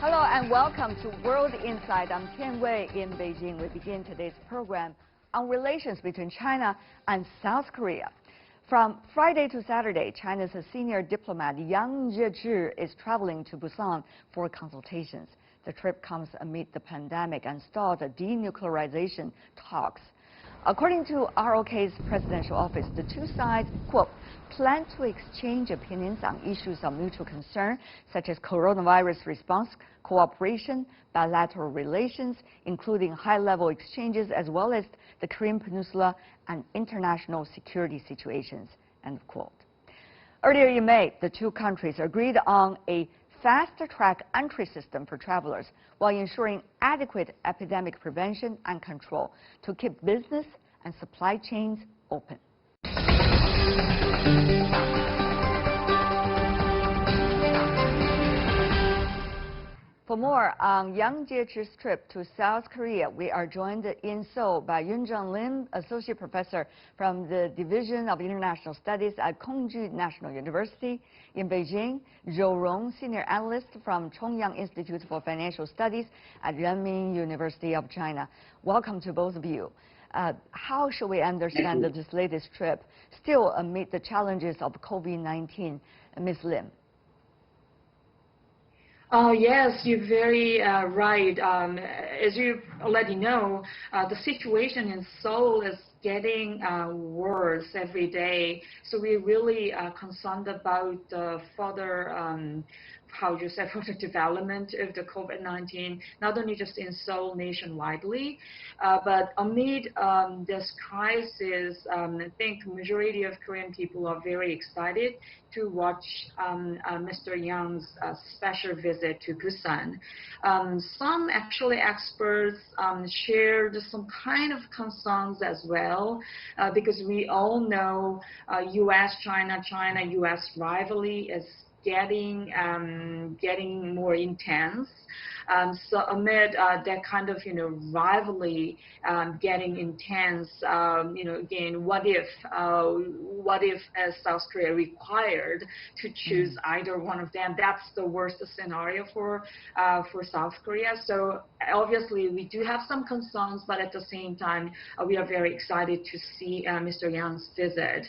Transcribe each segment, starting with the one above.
Hello and welcome to World Insight. I'm Tian Wei in Beijing. We begin today's program on relations between China and South Korea. From Friday to Saturday, China's senior diplomat Yang Jiechi is traveling to Busan for consultations. The trip comes amid the pandemic and stalled denuclearization talks. According to ROK's presidential office, the two sides, quote, plan to exchange opinions on issues of mutual concern, such as coronavirus response, cooperation, bilateral relations, including high-level exchanges, as well as the Korean Peninsula and international security situations, end of quote. Earlier in May, the two countries agreed on a fast-track entry system for travelers while ensuring adequate epidemic prevention and control to keep business and supply chains open. For more on Yang Jiechi's trip to South Korea, we are joined in Seoul by Yunjung Lim, Associate Professor from the Division of International Studies at Kongju National University. In Beijing, Zhou Rong, Senior Analyst from Chongyang Institute for Financial Studies at Renmin University of China. Welcome to both of you. How should we understand this latest trip, still amid the challenges of COVID-19? Ms. Lim. Yes, you're very right. As you already know, the situation in Seoul is getting worse every day. So we're really concerned about further further development of the COVID-19, not only just in Seoul, nationwidely, but amid this crisis, I think majority of Korean people are very excited to watch Mr. Yang's special visit to Busan. Some actually experts shared some kind of concerns as well, because we all know U.S.-China, China-U.S. rivalry is getting more intense. So amid that kind of rivalry getting intense, again, what if South Korea required to choose either one of them? That's the worst scenario for South Korea. So obviously we do have some concerns, but at the same time we are very excited to see Mr. Yang's visit.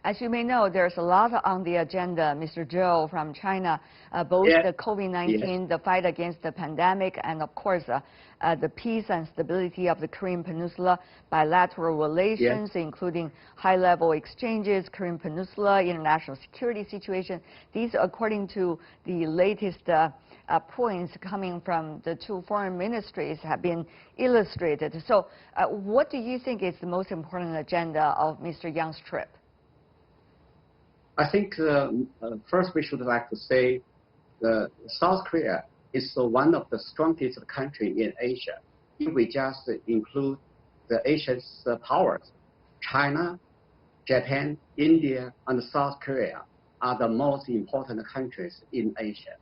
As you may know, there's a lot on the agenda, Mr. Zhou from China, both the COVID-19, the fight against the pandemic, and of course the peace and stability of the Korean Peninsula, bilateral relations, including high-level exchanges, Korean Peninsula, international security situation. These, according to the latest points coming from the two foreign ministries, have been illustrated. So what do you think is the most important agenda of Mr. Yang's trip? I think first we should like to say South Korea is one of the strongest countries in Asia. If we just include the Asia's powers, China, Japan, India, and South Korea are the most important countries in Asia.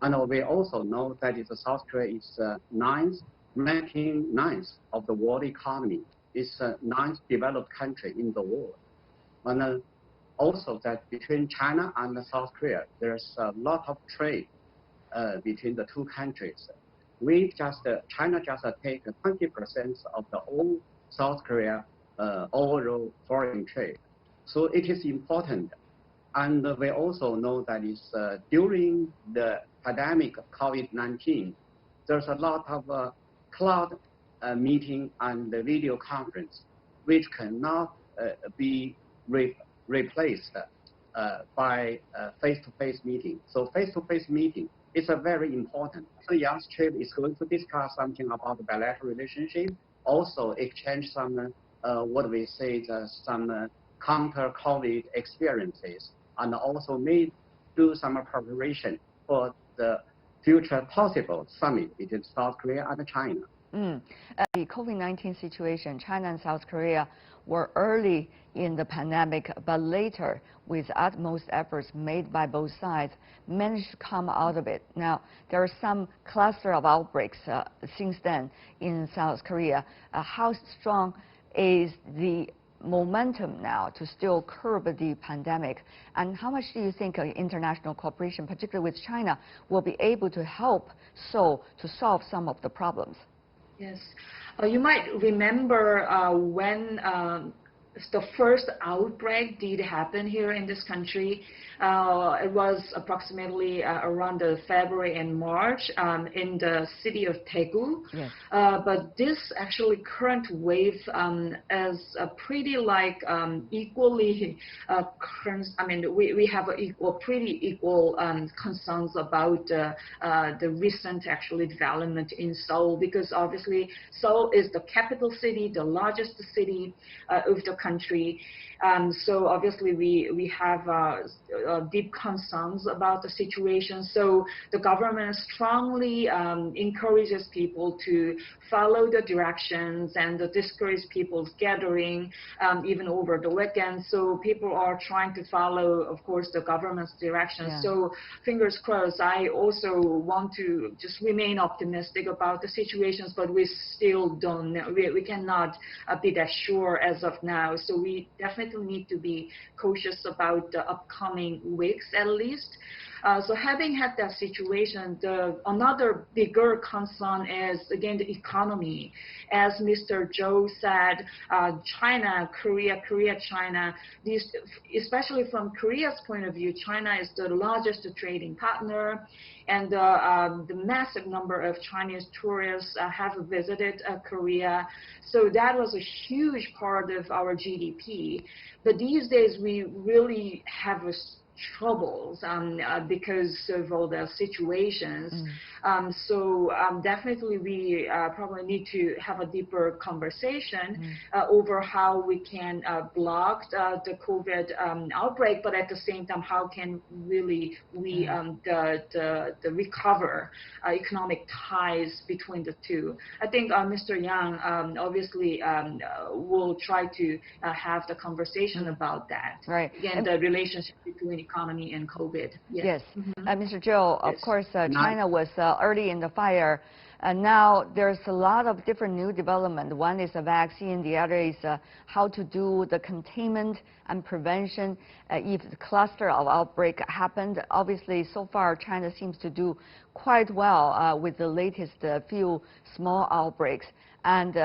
And we also know that South Korea is ranking ninth of the world economy. It's the ninth developed country in the world. And also that between China and South Korea, there's a lot of trade between the two countries. China just take 20% of the whole South Korea overall foreign trade. So it is important. And we also know that during the pandemic of COVID-19, there's a lot of cloud meeting and video conference, which cannot be replaced by face-to-face meeting. So face-to-face meeting is very important. So Yang's trip is going to discuss something about the bilateral relationship, also exchange some, some counter-COVID experiences, and also may do some preparation for the future possible summit between South Korea and China. The COVID-19 situation, China and South Korea were early in the pandemic, but later, with utmost efforts made by both sides, managed to come out of it. Now, there are some cluster of outbreaks since then in South Korea. How strong is the momentum now to still curb the pandemic? And how much do you think international cooperation, particularly with China, will be able to help Seoul to solve some of the problems? Yes. You might remember when the first outbreak did happen here in this country. It was approximately around February and March in the city of Daegu. Yes. But this actually current wave is pretty like equally, I mean, we have pretty equal concerns about the recent actually development in Seoul, because obviously Seoul is the capital city, the largest city of the country. So obviously we have deep concerns about the situation. So the government strongly encourages people to follow the directions and discourage people's gathering even over the weekend. So people are trying to follow, of course, the government's directions. Yeah. So fingers crossed. I also want to just remain optimistic about the situations, but we still don't know. We cannot be that sure as of now. So we definitely need to be cautious about the upcoming weeks at least. So having had that situation, another bigger concern is, again, the economy. As Mr. Zhou said, China, Korea, China, especially from Korea's point of view, China is the largest trading partner, and the massive number of Chinese tourists have visited Korea. So that was a huge part of our GDP. But these days, we really have troubles because of all the situations. So definitely we probably need to have a deeper conversation over how we can block the COVID outbreak, but at the same time, how can really we the recover economic ties between the two. I think Mr. Yang obviously will try to have the conversation about that. Right. Again, the relationship between economy and COVID. Yes. Mr. Zhou, of course, China was early in the fire. Now there's a lot of different new development. One is a vaccine. The other is how to do the containment and prevention if the cluster of outbreak happened. Obviously, so far, China seems to do quite well with the latest few small outbreaks. And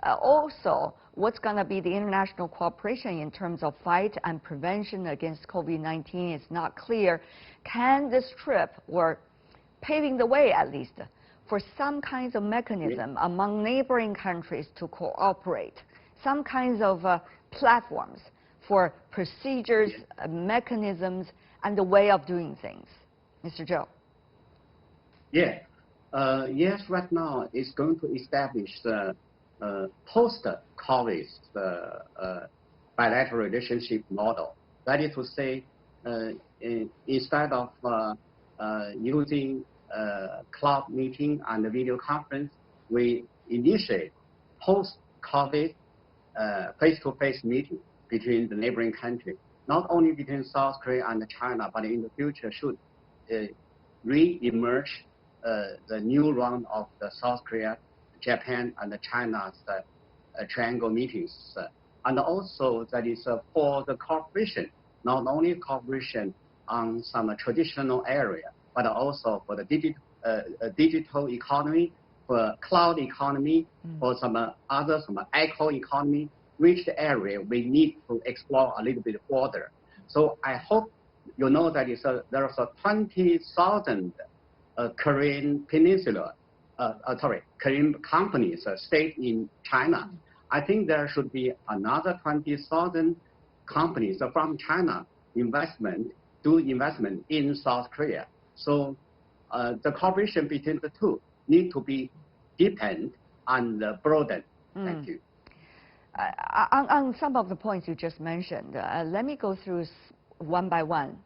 also, what's going to be the international cooperation in terms of fight and prevention against COVID-19 is not clear. Can this trip, or paving the way at least, for some kinds of mechanism among neighboring countries to cooperate, some kinds of platforms for procedures, mechanisms, and the way of doing things? Mr. Zhou. Yeah. Yes, right now it's going to establish the post-COVID bilateral relationship model. That is to say, instead of using cloud meeting and video conference, we initiate post-COVID face-to-face meeting between the neighboring countries, not only between South Korea and China, but in the future should re-emerge the new round of the South Korea, Japan, and China's triangle meetings. And also that is for the cooperation, not only cooperation on some traditional area, but also for the digital economy, for cloud economy, for some other eco economy, which area we need to explore a little bit further. So I hope you know that there is 20,000 Korean Peninsula, Korean companies stayed in China. I think there should be another 20,000 companies from China do investment in South Korea. So the cooperation between the two need to be deepened and broadened. Thank you. On some of the points you just mentioned, let me go through one by one,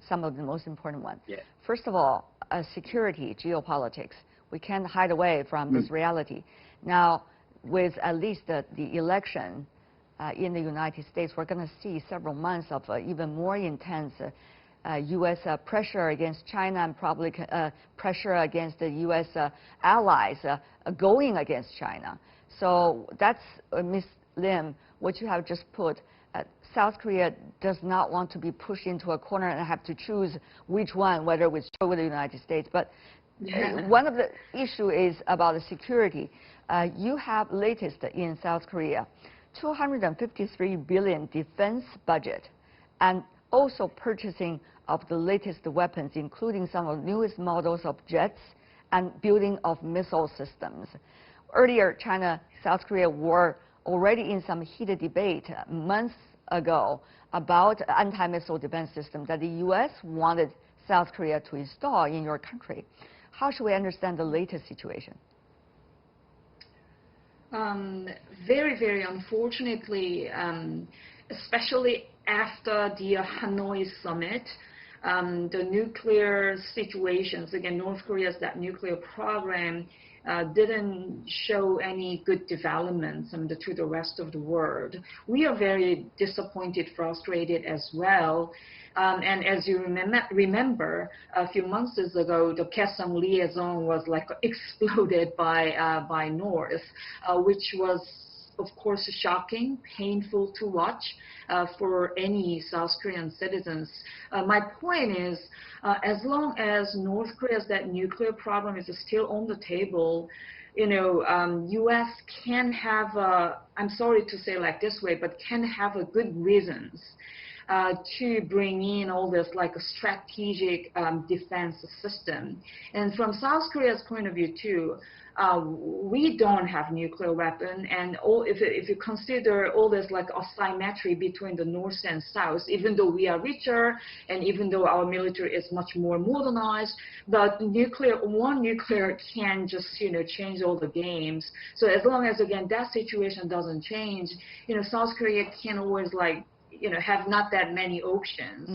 some of the most important ones. Yeah. First of all, security, geopolitics. We can't hide away from this reality. Now, with at least the election in the United States, we're going to see several months of even more intense U.S. pressure against China and probably pressure against the U.S. allies going against China. So that's Lim, what you have just put, South Korea does not want to be pushed into a corner and have to choose which one, whether with the United States. But one of the issue is about the security. You have latest in South Korea, 253 billion defense budget, and also purchasing of the latest weapons, including some of the newest models of jets and building of missile systems. Earlier, China, South Korea were already in some heated debate months ago about anti-missile defense system that the U.S. wanted South Korea to install in your country. How should we understand the latest situation? Very, very unfortunately, especially after the Hanoi summit, the nuclear situations, again, North Korea's that nuclear program didn't show any good developments to the rest of the world. We are very disappointed, frustrated as well. And as you remember, a few months ago, the Kaesong liaison was like exploded by North, which was, of course, shocking, painful to watch for any South Korean citizens. My point is, as long as North Korea's that nuclear problem is still on the table, U.S. can have, I'm sorry to say like this way, but can have a good reasons to bring in all this like a strategic defense system. And from South Korea's point of view too, we don't have nuclear weapon, and if you consider all this like asymmetry between the North and South, even though we are richer and even though our military is much more modernized, but one nuclear can just change all the games. So as long as again that situation doesn't change, South Korea can always like have not that many options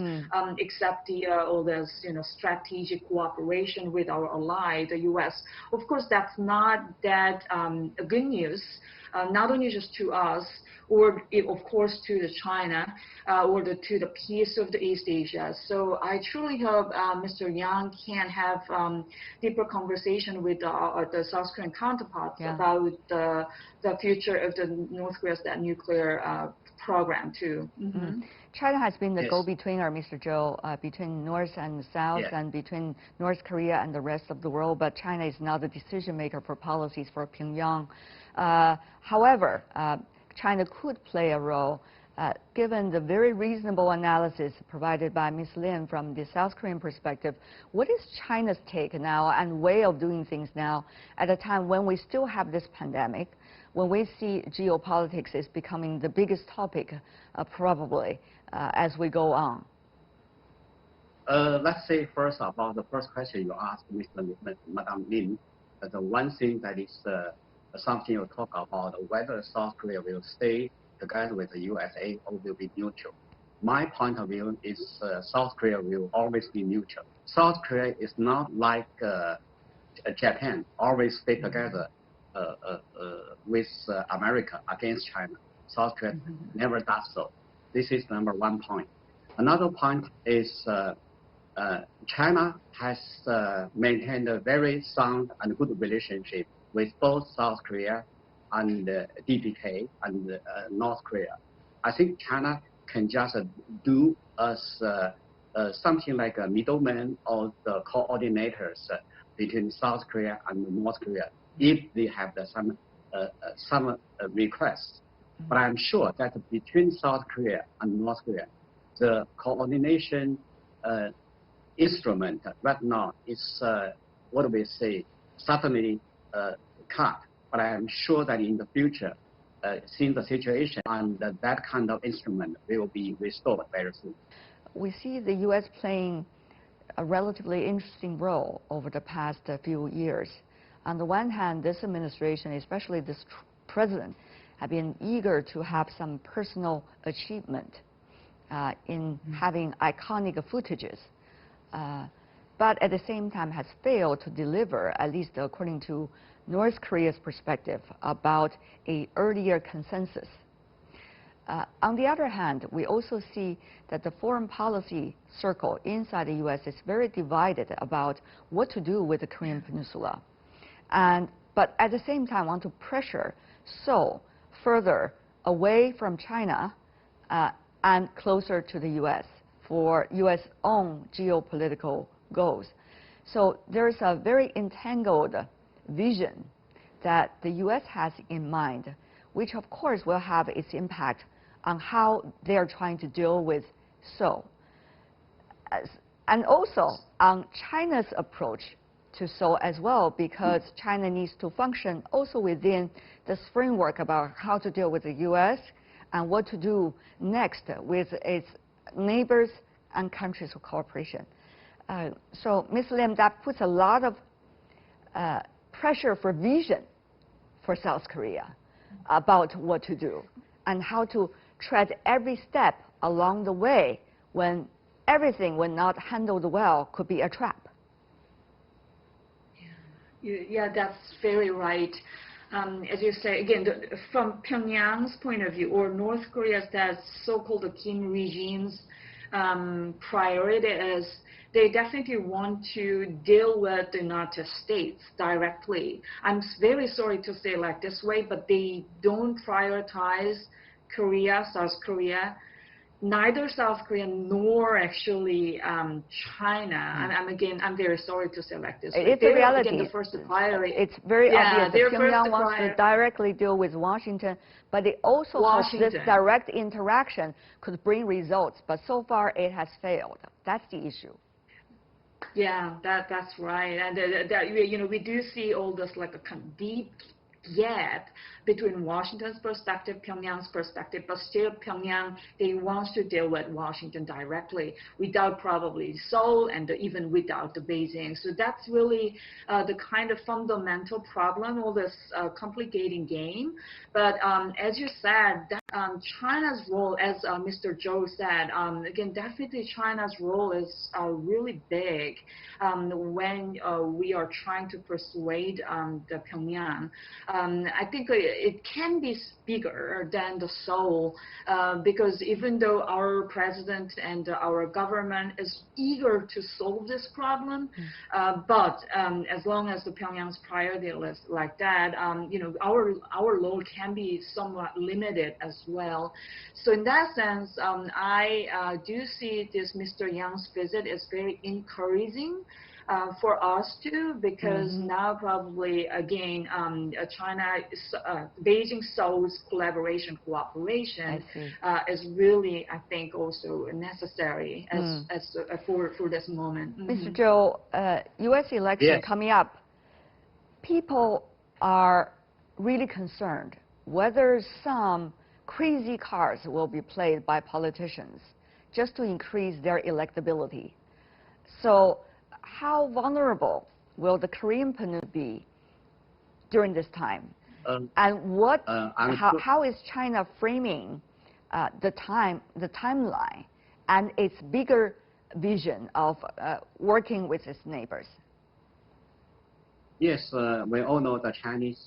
except all this strategic cooperation with our ally, the U.S. Of course, that's not that good news, not only just to us, or of course to the China, or to the peace of the East Asia. So I truly hope Mr. Yang can have deeper conversation with the South Korean counterparts about the future of the North Korea's nuclear program too. China has been the go-betweener, Mr. Zhou, between North and South and between North Korea and the rest of the world, but China is now the decision maker for policies for Pyongyang. However, China could play a role given the very reasonable analysis provided by Ms. Lin from the South Korean perspective. What is China's take now and way of doing things now at a time when we still have this pandemic, when we see geopolitics is becoming the biggest topic probably as we go on? Let's say first about the first question you asked, Madam Lin. The one thing that is something you talk about, whether South Korea will stay together with the USA or will be neutral. My point of view is South Korea will always be neutral. South Korea is not like Japan, always stay together with America against China. South Korea never does so. This is number one point. Another point is China has maintained a very sound and good relationship with both South Korea and DPK and North Korea. I think China can just do as something like a middleman or the coordinators between South Korea and North Korea if they have some requests. But I'm sure that between South Korea and North Korea, the coordination instrument right now is, what do we say, certainly cut. But I am sure that in the future, seeing the situation, and that kind of instrument will be restored very soon. We see the U.S. playing a relatively interesting role over the past few years. On the one hand, this administration, especially this president, have been eager to have some personal achievement in having iconic footages, but at the same time has failed to deliver, at least according to North Korea's perspective, about an earlier consensus. On the other hand, we also see that the foreign policy circle inside the U.S. is very divided about what to do with the Korean Peninsula. But at the same time want to pressure Seoul further away from China and closer to the U.S. for U.S. own geopolitical goals. So there's a very entangled vision that the U.S. has in mind, which of course will have its impact on how they're trying to deal with Seoul. And also on China's approach to Seoul as well, because China needs to function also within this framework about how to deal with the U.S. and what to do next with its neighbors and countries of cooperation. So, Ms. Lim, that puts a lot of pressure for vision for South Korea about what to do and how to tread every step along the way when everything, when not handled well, could be a trap. Yeah, that's very right. As you say, again, from Pyongyang's point of view, or North Korea's that so-called Kim regime's priority is they definitely want to deal with the United States directly. I'm very sorry to say like this way, but they don't prioritize Korea, South Korea. Neither South Korea nor actually China. And I'm very sorry to say like this. It's a reality. Again, the first priority. It's very obvious that Pyongyang wants to directly deal with Washington, but they also hope this direct interaction could bring results. But so far, it has failed. That's the issue. Yeah, that's right. And we do see all this like a kind of deep gap between Washington's perspective, Pyongyang's perspective, but still Pyongyang, they want to deal with Washington directly without probably Seoul and even without the Beijing. So that's really the kind of fundamental problem, all this complicating game. But as you said, that, China's role, as Mr. Zhou said, again, definitely China's role is really big when we are trying to persuade the Pyongyang. I think it can be bigger than the Seoul because even though our president and our government is eager to solve this problem, but as long as the Pyongyang's priority list like that, our role can be somewhat limited as well. So in that sense, I do see this Mr. Yang's visit as very encouraging for us too, because now probably again China, Beijing Seoul's cooperation is really, I think, also necessary as for this moment. Mr. Zhou, U.S. election coming up, people are really concerned whether some crazy cards will be played by politicians just to increase their electability. So how vulnerable will the Korean Peninsula be during this time? And what, how is China framing the timeline and its bigger vision of working with its neighbors? Yes, we all know the Chinese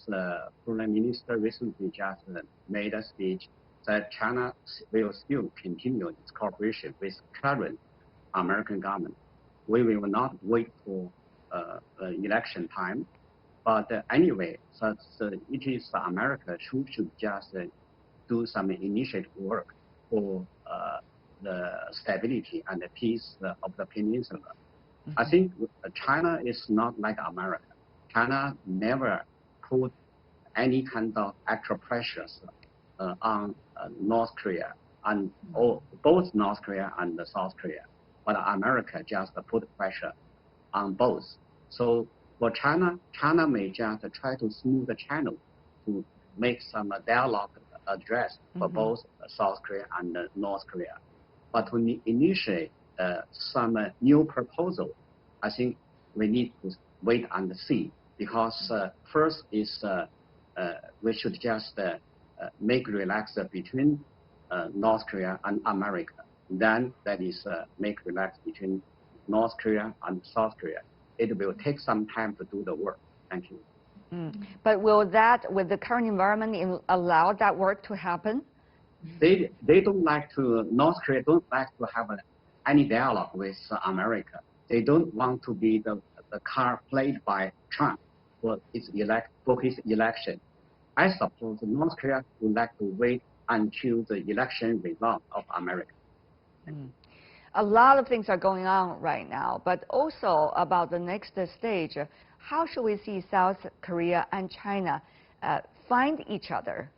Foreign Minister recently just made a speech that China will still continue its cooperation with current American government. We will not wait for election time, but anyway, so it is America who should just do some initiative work for the stability and the peace of the peninsula. I think China is not like America. China never put any kind of extra pressures on North Korea, and both North Korea and South Korea. But America just put pressure on both. So for China, China may just try to smooth the channel to make some dialogue address for both South Korea and North Korea. But to initiate some new proposal, I think we need to wait and see. Because first is we should just make relax between North Korea and America. Then that is make relax between North Korea and South Korea. It will take some time to do the work. Thank you. But will that, with the current environment, allow that work to happen? They don't like to, North Korea don't like to have any dialogue with America. They don't want to be the card played by Trump for his election. I suppose North Korea would like to wait until the election result of America. A lot of things are going on right now, but also about the next stage. How should we see South Korea and China find each other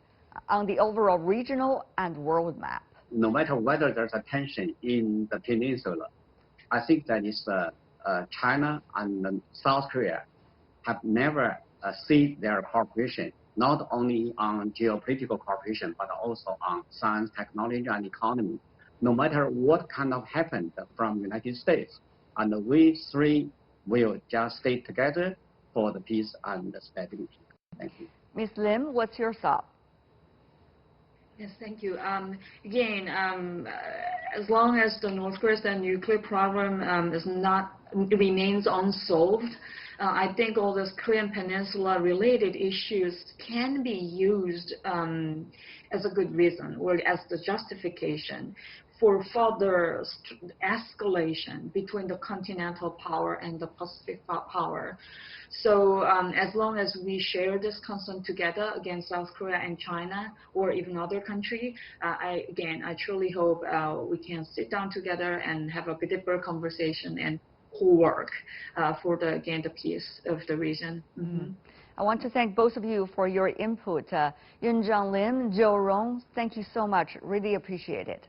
on the overall regional and world map? No matter whether there's a tension in the peninsula, I think that is China and South Korea have never seen their cooperation, not only on geopolitical cooperation, but also on science, technology, and economy. No matter what kind of happened from United States, and we three will just stay together for the peace and the stability. Thank you. Ms. Lim, what's your thought? Yes, thank you. Again, as long as the North Korea's nuclear problem remains unsolved, I think all those Korean Peninsula related issues can be used as a good reason or as the justification for further escalation between the continental power and the Pacific power. So as long as we share this concern together against South Korea and China or even other country, I truly hope we can sit down together and have a deeper conversation and work for the peace of the region. I want to thank both of you for your input. Yunzhang Lim, Joe Rong, thank you so much. Really appreciate it.